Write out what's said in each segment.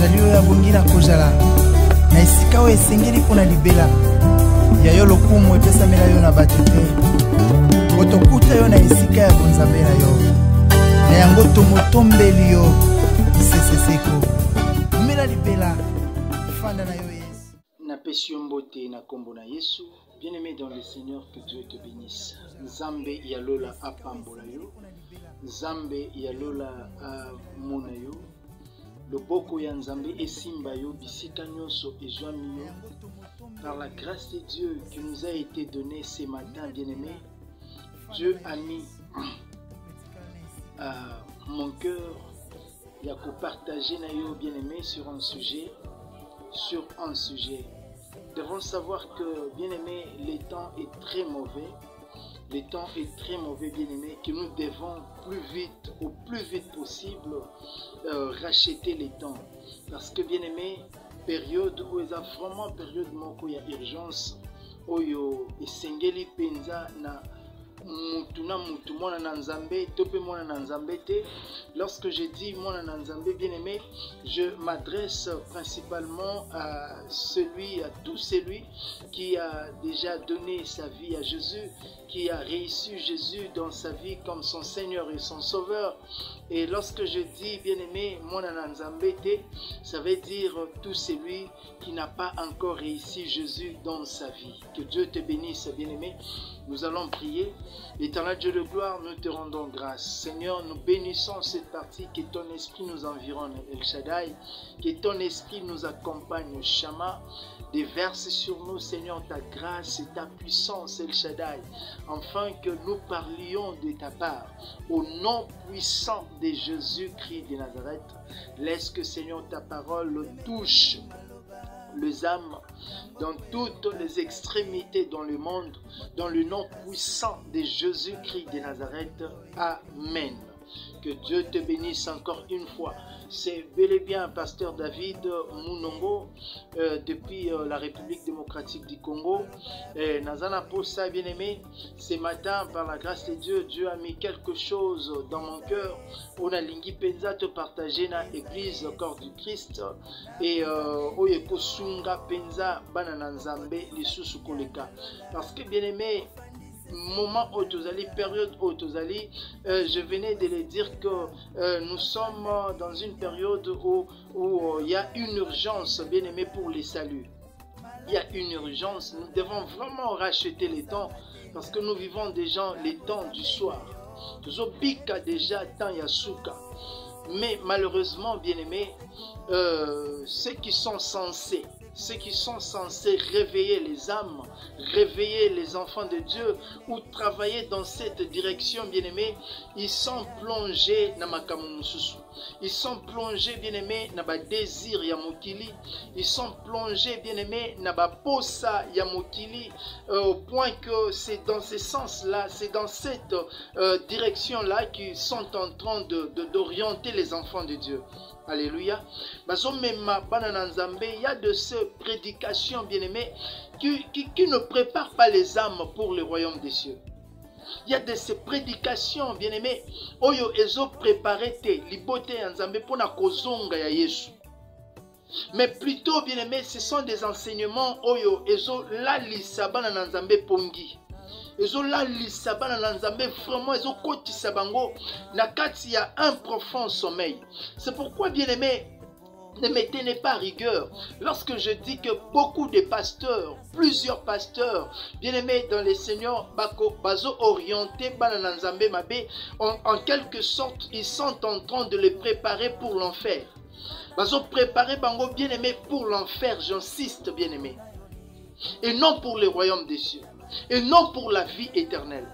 azali oyo abongi na kozala na esika oyo esengeli mpona libela ya yo lokumu epesamela yo na bato te otokuta yo na esika ya bonzambe na yo na yango tomotombeli yo seseseko mela libela fanda na yo Yesu. Napesi yo mbote na kombo na Yesu. Bien-aimé dans le Seigneur, que Dieu te bénisse. Nzambe yalola apambola yo, Nzambe yalola amona yo, loboko ya Nzambe esimba yo, bisika nyonso ezwami yo. Par la grâce de Dieu qui nous a été donnée ce matin, bien-aimé, Dieu a mis mon cœur ya ko partager na yo, bien-aimé, sur un sujet. Nous devons savoir que, bien-aimé, le temps est très mauvais. Le temps est très mauvais, bien-aimé, que nous devons au plus vite possible, racheter les temps. Parce que, bien-aimé, période où il y a vraiment période où il y a urgence, où il y a sengeli penza na mutuna mutu mwana na nzambe tope mwana na nzambe te. Lorsque je dis mwana na nzambe, bien aimé, je m'adresse principalement à tout celui qui a déjà donné sa vie à Jésus, qui a reçu Jésus dans sa vie comme son Seigneur et son Sauveur. Et lorsque je dis, bien aimé, mwana na nzambe te, ça veut dire tout celui qui n'a pas encore réussi Jésus dans sa vie. Que Dieu te bénisse, bien aimé. Nous allons prier. Éternel Dieu de gloire, nous te rendons grâce. Seigneur, nous bénissons cette partie, que ton esprit nous environne, El Shaddai, que ton esprit nous accompagne, Shama, déverse sur nous, Seigneur, ta grâce et ta puissance, El Shaddai, afin que nous parlions de ta part. Au nom puissant de Jésus-Christ de Nazareth, laisse que, Seigneur, ta parole touche les âmes dans toutes les extrémités dans le monde, dans le nom puissant de Jésus-Christ de Nazareth. Amen. Que Dieu te bénisse encore une fois. C'est bel et bien Pasteur David Munongo depuis la République démocratique du Congo. Nazana Posa, bien aimé, ce matin, par la grâce de Dieu, Dieu a mis quelque chose dans mon cœur. On a lingi penza te partager na église corps du Christ et oye kosunga penza bana nzambe lisusu koleka. Parce que bien aimé, moment autozali, période autozali, je venais de le dire que nous sommes dans une période où il y a une urgence, bien aimé, pour les saluts. Il y a une urgence, nous devons vraiment racheter les temps parce que nous vivons déjà les temps du soir. Tozobika déjà temps yasuka. Mais malheureusement, bien aimé, ceux qui sont censés réveiller les âmes, réveiller les enfants de Dieu ou travailler dans cette direction, bien-aimés, ils sont plongés dans ma kamususu. Ils sont plongés, bien-aimés, dans ma désir yamokili. Ils sont plongés, bien-aimés, dans ma posa yamokili, au point que c'est dans ce sens-là, c'est dans cette direction-là qu'ils sont en train d'orienter les enfants de Dieu. Alléluia. Il y a de ces prédications, bien-aimées, qui ne préparent pas les âmes pour le royaume des cieux. Il y a de ces prédications, bien-aimées, oyo ezo préparé te libote ya nzambe pona kozonga ya Yesu. Mais plutôt, bien-aimés, ce sont des enseignements oyo ezo la lisabana na nzambe pongi. Ezola lisabana na nzambe vraiment ezokotisa bango na kati ya un profond sommeil. C'est pourquoi, bien-aimé, ne me tenez pas rigueur lorsque je dis que beaucoup de pasteurs, plusieurs pasteurs, bien-aimés dans les Seigneurs, bazo orienté bana na nzambe mabe, en quelque sorte, ils sont en train de les préparer pour l'enfer. Bazo préparer bango, bien-aimé, pour l'enfer, j'insiste, bien-aimé, et non pour le royaume des cieux. Et non pour la vie éternelle.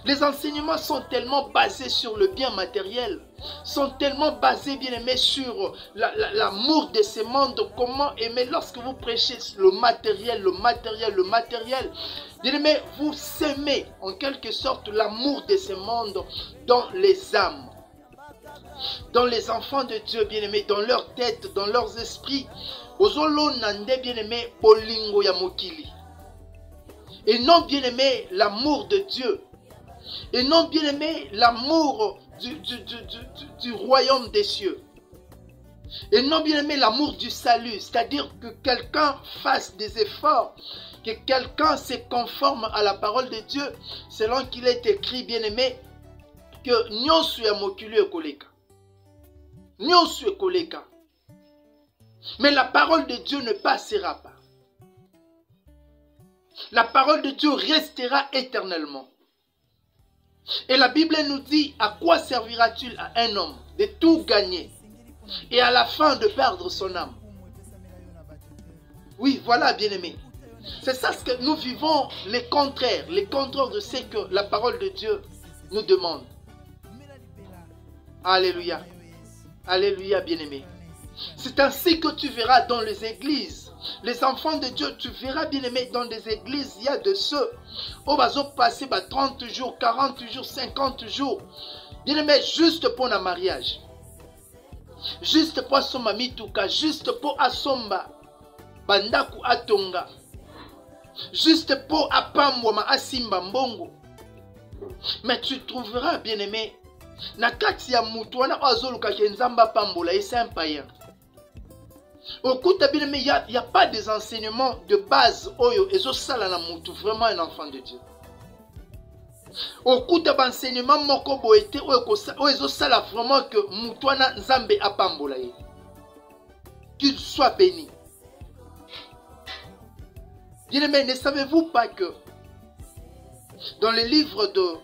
Les enseignements sont tellement basés sur le bien matériel, sont tellement basés, bien aimé, sur l'amour de ce monde. Comment aimer lorsque vous prêchez le matériel, bien aimé, vous sémez en quelque sorte l'amour de ce monde dans les âmes, dans les enfants de Dieu, bien aimé, dans leur tête, dans leurs esprits. Ozolo nande, bien aimé, bolingo ya mokili. Et non, bien aimé, l'amour de Dieu. Et non, bien aimé, l'amour du royaume des cieux. Et non, bien aimé, l'amour du salut, c'est-à-dire que quelqu'un fasse des efforts, que quelqu'un se conforme à la parole de Dieu, selon qu'il est écrit, bien aimé, que nyonso ya mokili ekoleka. Nyonso ekoleka. Mais la parole de Dieu ne passera pas. La parole de Dieu restera éternellement. Et la Bible nous dit, à quoi servira-t-il à un homme de tout gagner et à la fin de perdre son âme? Oui, voilà, bien-aimé. C'est ça ce que nous vivons, les contraires de ce que la parole de Dieu nous demande. Alléluia. Alléluia, bien-aimé. C'est ainsi que tu verras dans les églises, les enfants de Dieu, tu verras, bien-aimé, dans des églises, il y a de ceux où ils ont passé 30 jours, 40 jours, 50 jours, bien-aimé, juste pour un mariage. Juste pour asomba mituka, juste pour asomba bandaku atonga, juste pour apambwama asimba mbongo. Mais tu trouveras, bien-aimé, na kati ya mutu wana azoluka ke nzamba pambola et c'est un païen. Au coup bien-aimé, il n'y a pas des enseignements de base oyo ezo sala na mutu, vraiment un enfant de Dieu. Au coup de l'enseignement moko boete oyo ezo sala vraiment que mutu wana nzambe apambola ye. Qu'il soit béni. Bien-aimé, ne savez-vous pas que dans le livre de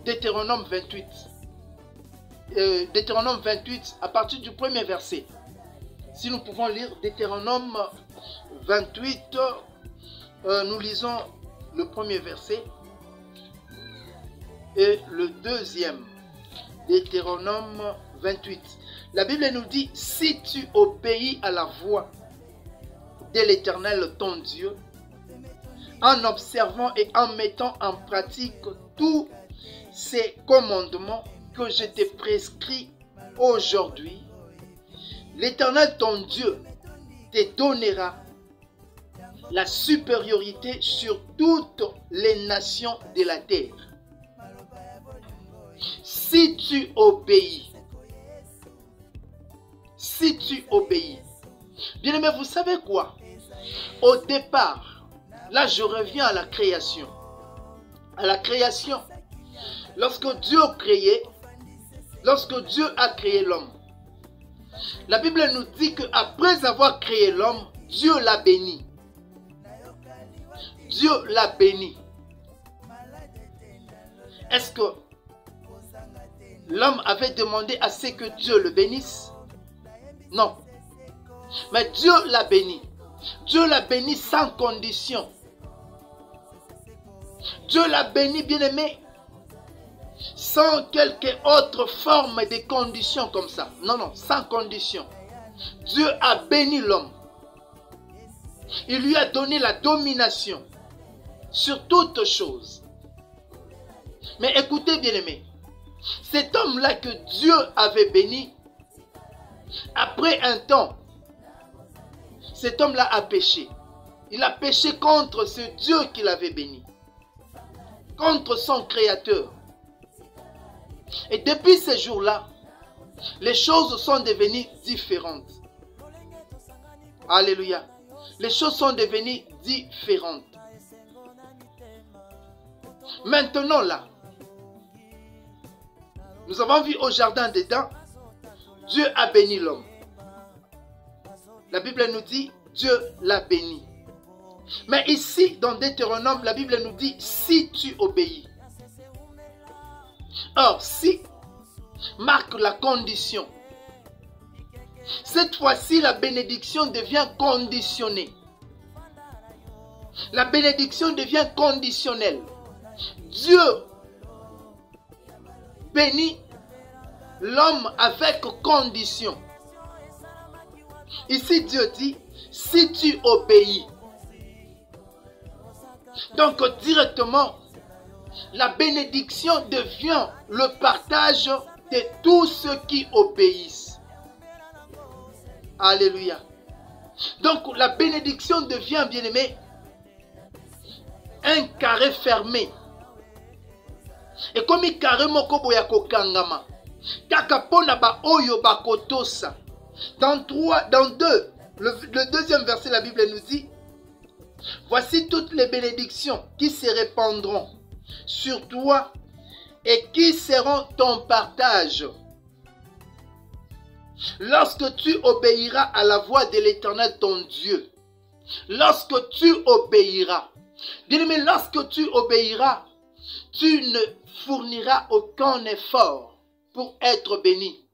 Deutéronome 28, Deutéronome 28, à partir du premier verset, si nous pouvons lire Deutéronome 28, nous lisons le premier verset et le deuxième. Deutéronome 28. La Bible nous dit, si tu obéis à la voix de l'Éternel ton Dieu, en observant et en mettant en pratique tous ces commandements que je te prescris aujourd'hui, l'Éternel ton Dieu te donnera la supériorité sur toutes les nations de la terre. Si tu obéis, bien aimé, vous savez quoi? Au départ, là je reviens à la création. À la création, lorsque Dieu a créé l'homme, la Bible nous dit qu'après avoir créé l'homme, Dieu l'a béni. Dieu l'a béni. Est-ce que l'homme avait demandé à ce que Dieu le bénisse? Non. Mais Dieu l'a béni. Dieu l'a béni sans condition. Dieu l'a béni, bien-aimé, sans quelque autre forme de condition comme ça. Non, non, sans condition. Dieu a béni l'homme. Il lui a donné la domination sur toutes choses. Mais écoutez, bien-aimé, cet homme-là que Dieu avait béni, après un temps, cet homme-là a péché. Il a péché contre ce Dieu qu'il avait béni, contre son Créateur. Et depuis ce jour-là, les choses sont devenues différentes. Alléluia. Les choses sont devenues différentes. Maintenant là, nous avons vu au jardin d'Éden, Dieu a béni l'homme. La Bible nous dit, Dieu l'a béni. Mais ici, dans Deutéronome, la Bible nous dit, si tu obéis. Or, si marque la condition. Cette fois-ci, la bénédiction devient conditionnée. La bénédiction devient conditionnelle. Dieu bénit l'homme avec condition. Ici, Dieu dit, si tu obéis. Donc, directement, la bénédiction devient le partage de tous ceux qui obéissent. Alléluia. Donc, la bénédiction devient, bien-aimé, un carré fermé. Et comme carré moko boya kokangama, kaka pona ba oyo bakotosa, Dans 2, le deuxième verset, la Bible nous dit, voici toutes les bénédictions qui se répandront sur toi et qui seront ton partage lorsque tu obéiras à la voix de l'Éternel ton Dieu. Lorsque tu obéiras. Bien-aimé, lorsque tu obéiras, tu ne fourniras aucun effort pour être béni.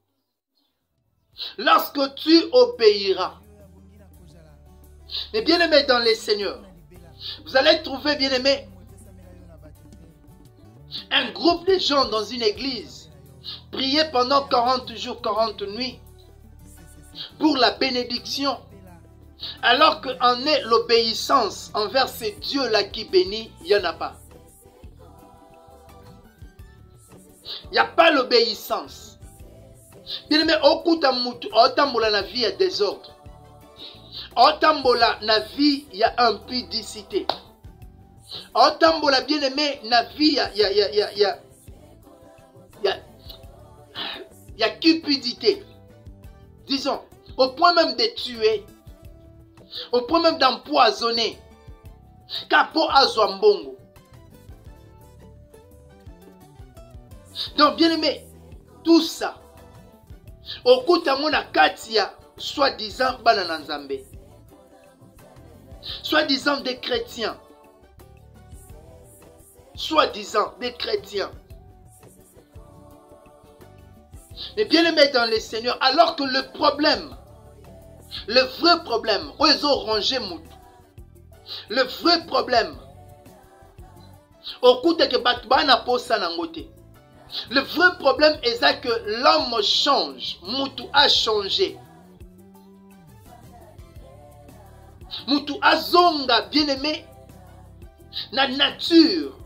Lorsque tu obéiras. Mais bien-aimé dans les Seigneurs, vous allez trouver, bien-aimé, un groupe de gens dans une église prier pendant 40 jours, 40 nuits pour la bénédiction, alors qu'en est l'obéissance envers ces dieux-là qui bénit, il n'y en a pas. Il n'y a pas l'obéissance. Bien-aimé, okuta otambola na vie, il y a désordre. Otambola na vie, il y a impudicité. Otambola, bien-aimé, na vie, il y a cupidité. Disons, au point même de tuer, au point même d'empoisonner. Kapo azwambongo. Donc, bien-aimé, tout ça, au coup de katia, soi-disant banananzambe, soi-disant des chrétiens, soi-disant des chrétiens. Mais bien-aimé dans les Seigneurs, alors que le problème, le vrai problème, le vrai problème, au coup de que batbana posa nangote. Le vrai problème est ça que l'homme change. Moutou a changé. Moutou a zonga, bien-aimé, la nature.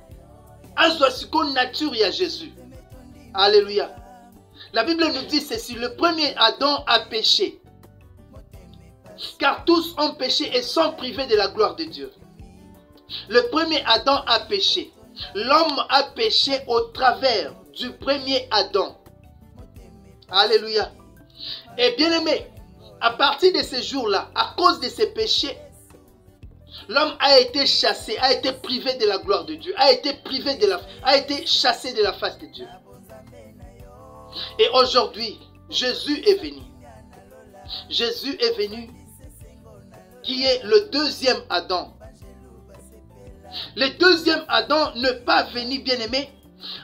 Azwa siko nature ya Jésus. Alléluia. La Bible nous dit ceci, le premier Adam a péché. Car tous ont péché et sont privés de la gloire de Dieu. Le premier Adam a péché. L'homme a péché au travers du premier Adam. Alléluia. Et bien aimé, à partir de ce jour-là, à cause de ces péchés, l'homme a été chassé, a été privé de la gloire de Dieu, a été chassé de la face de Dieu. Et aujourd'hui, Jésus est venu. Jésus est venu, qui est le deuxième Adam. Le deuxième Adam n'est pas venu, bien-aimé,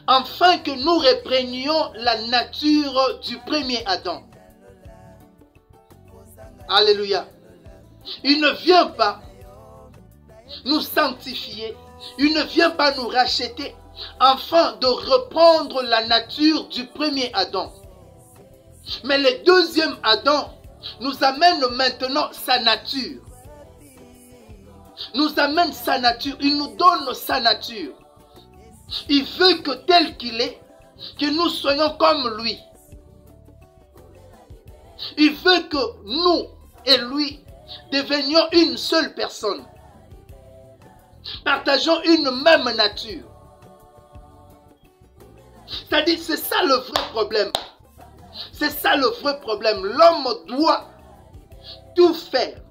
afin que nous reprenions la nature du premier Adam. Alléluia. Il ne vient pas nous sanctifier, il ne vient pas nous racheter, afin de reprendre la nature du premier Adam. Mais le deuxième Adam nous amène maintenant sa nature. Nous amène sa nature, il nous donne sa nature. Il veut que tel qu'il est, que nous soyons comme lui. Il veut que nous et lui devenions une seule personne. Partageons une même nature. C'est-à-dire, c'est ça le vrai problème. C'est ça le vrai problème. L'homme doit tout faire.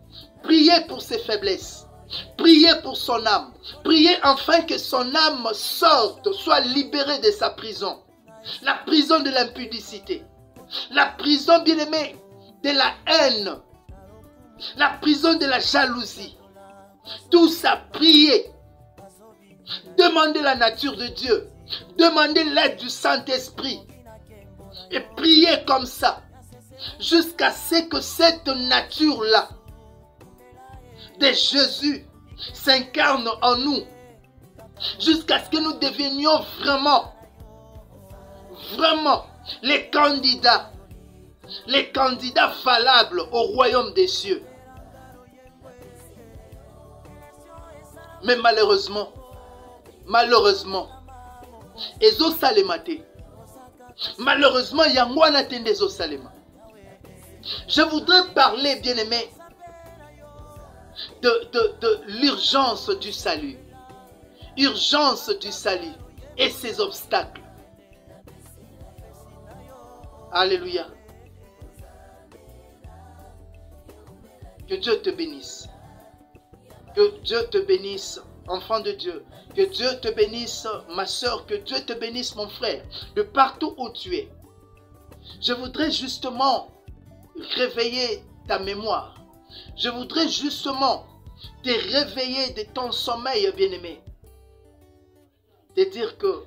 Prier pour ses faiblesses. Prier pour son âme. Prier afin que son âme sorte, soit libérée de sa prison. La prison de l'impudicité. La prison, bien-aimée, de la haine. La prison de la jalousie. Tout ça, prier. Demandez la nature de Dieu. Demandez l'aide du Saint-Esprit. Et priez comme ça. Jusqu'à ce que cette nature-là de Jésus s'incarne en nous. Jusqu'à ce que nous devenions vraiment les candidats valables au royaume des cieux. Mais malheureusement, Ezo Salema te. Malheureusement, Yangwana tende Ezo Salema. Je voudrais parler, bien-aimé, de l'urgence du salut. Urgence du salut et ses obstacles. Alléluia. Que Dieu te bénisse. Que Dieu te bénisse, enfant de Dieu. Que Dieu te bénisse, ma soeur. Que Dieu te bénisse, mon frère. De partout où tu es. Je voudrais justement réveiller ta mémoire. Je voudrais justement te réveiller de ton sommeil, bien-aimé. Te dire que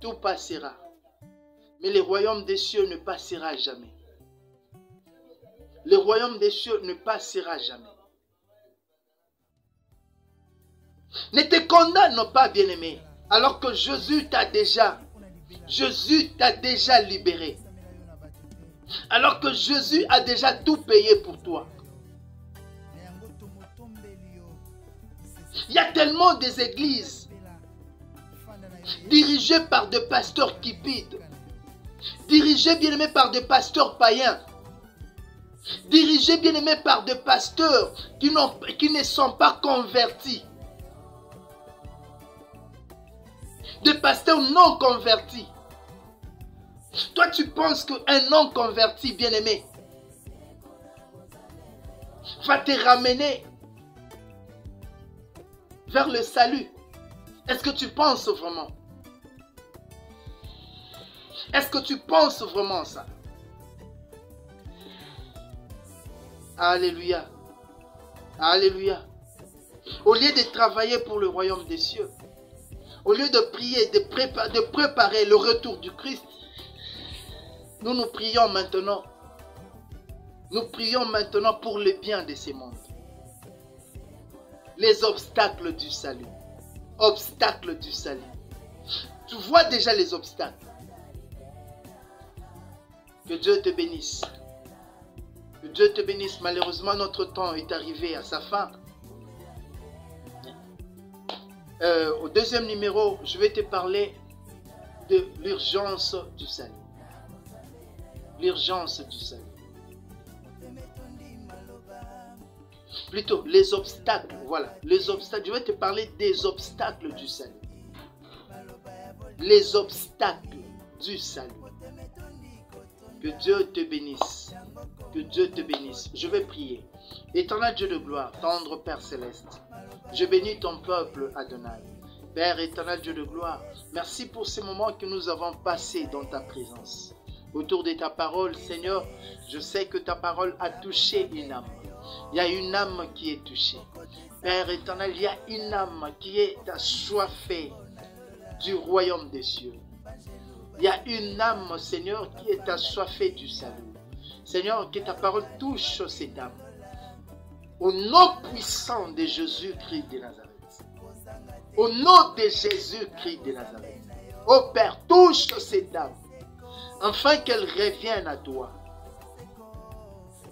tout passera. Mais le royaume des cieux ne passera jamais. Le royaume des cieux ne passera jamais. Ne te condamne pas, bien-aimé, alors que Jésus t'a déjà libéré. Alors que Jésus a déjà tout payé pour toi. Il y a tellement des églises dirigées par des pasteurs cupides, dirigées, bien-aimés, par des pasteurs païens, dirigés, bien-aimés, par des pasteurs qui ne sont pas convertis. Des pasteurs non convertis. Toi, tu penses qu'un non converti, bien-aimé, va te ramener vers le salut? Est-ce que tu penses vraiment? Est-ce que tu penses vraiment ça? Alléluia. Alléluia. Au lieu de travailler pour le royaume des cieux, au lieu de prier, de préparer le retour du Christ, nous prions maintenant. Nous prions maintenant pour le bien de ces mondes. Les obstacles du salut. Obstacles du salut. Tu vois déjà les obstacles. Que Dieu te bénisse. Que Dieu te bénisse. Malheureusement, notre temps est arrivé à sa fin. Au deuxième numéro, je vais te parler de l'urgence du salut. L'urgence du salut. Plutôt, les obstacles. Voilà, les obstacles. Je vais te parler des obstacles du salut. Les obstacles du salut. Que Dieu te bénisse. Que Dieu te bénisse. Je vais prier. Éternel Dieu de gloire, tendre Père céleste, je bénis ton peuple Adonai. Père éternel Dieu de gloire, merci pour ces moments que nous avons passés dans ta présence. Autour de ta parole, Seigneur, je sais que ta parole a touché une âme. Il y a une âme qui est touchée. Père éternel, il y a une âme qui est assoiffée du royaume des cieux. Il y a une âme, Seigneur, qui est assoiffée du salut. Seigneur, que ta parole touche cette âme. Au nom puissant de Jésus-Christ de Nazareth. Au nom de Jésus-Christ de Nazareth. Ô Père, touche cette âme. Afin qu'elle revienne à toi.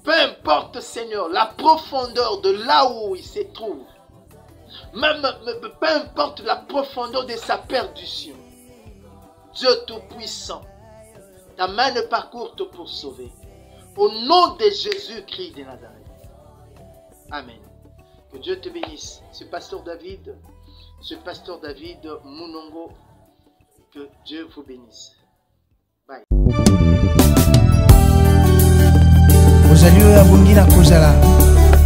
Peu importe, Seigneur, la profondeur de là où il se trouve. Même, peu importe la profondeur de sa perdition. Dieu Tout-Puissant, ta main n'est pas courte pour sauver. Au nom de Jésus-Christ de Nazareth. Amen. Que Dieu te bénisse. Ce pasteur David Munongo, que Dieu vous bénisse. Bye. Ozali oyo abongi na kozala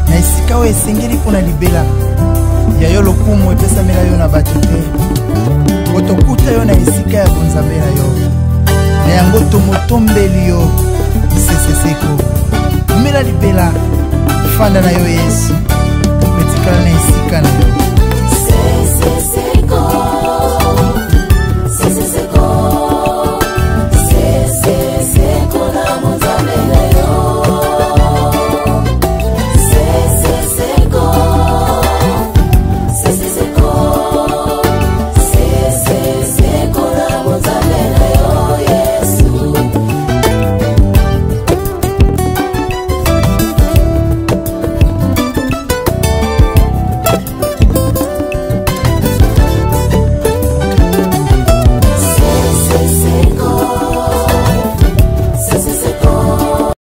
na esika oyo esengeli mpona libela ya yo lokumu epesamela yo na bato te. Otokuta yo na esika ya bonzambe na yo. Na yango tomotombeli yo iseseseko. Mela libela fanda na yo Yesu. Metikala na esika na yo.